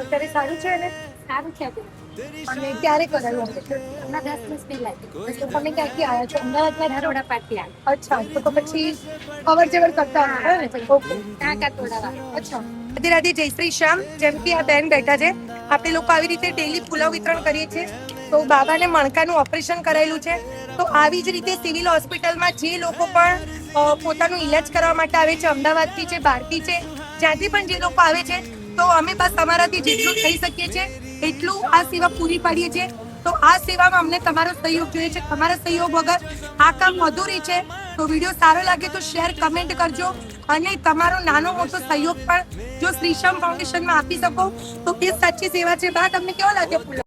અત્યારે સારું છે ને? સારું છે અને ક્યારે કરાયું ઓપરેશન? હમણાં 10 દિવસ પહેલા તો તમે ક્યાંથી આવ્યા છો? અમદાવાદમાં જ છો? નરોડા પાટી આ અચ્છા, તો પછી અવર જવર કરતા હશો ને? ઓકે. ટાંકા તોડાવા. અચ્છા. રાધે રાધે, જય શ્રી શ્યામ. જેમ કે આ બેન બેઠા છે, આપણે લોકો આવી રીતે ડેલી પુલાવ વિતરણ કરીએ છીએ. તો બાબાને મણકાનું ઓપરેશન કરાયેલું છે. તો આવી જ રીતે સિવિલ હોસ્પિટલમાં જે લોકો પણ પોતાનું ઈલાજ કરવા માટે આવે છે, અમદાવાદથી છે, બહારથી છે, જ્યાંથી પણ જે લોકો આવે છે, તો અમે બસ અમારાથી જેટલું થઈ શકીએ છીએ એટલું આ સેવા પૂરી પાડીએ છીએ. તો આ સેવામાં અમને તમારો સહયોગ જોઈએ છે. તમારા સહયોગ વગર આ કામ અધૂરી છે. તો વિડીયો સારો લાગે તો શેર, કમેન્ટ કરજો અને તમારો નાનો મોટો સહયોગ પણ જો શ્રીશ્યામ ફાઉન્ડેશનમાં આપી શકો તો એ સાચી સેવા છે. બા, તમને કેવો લાગે?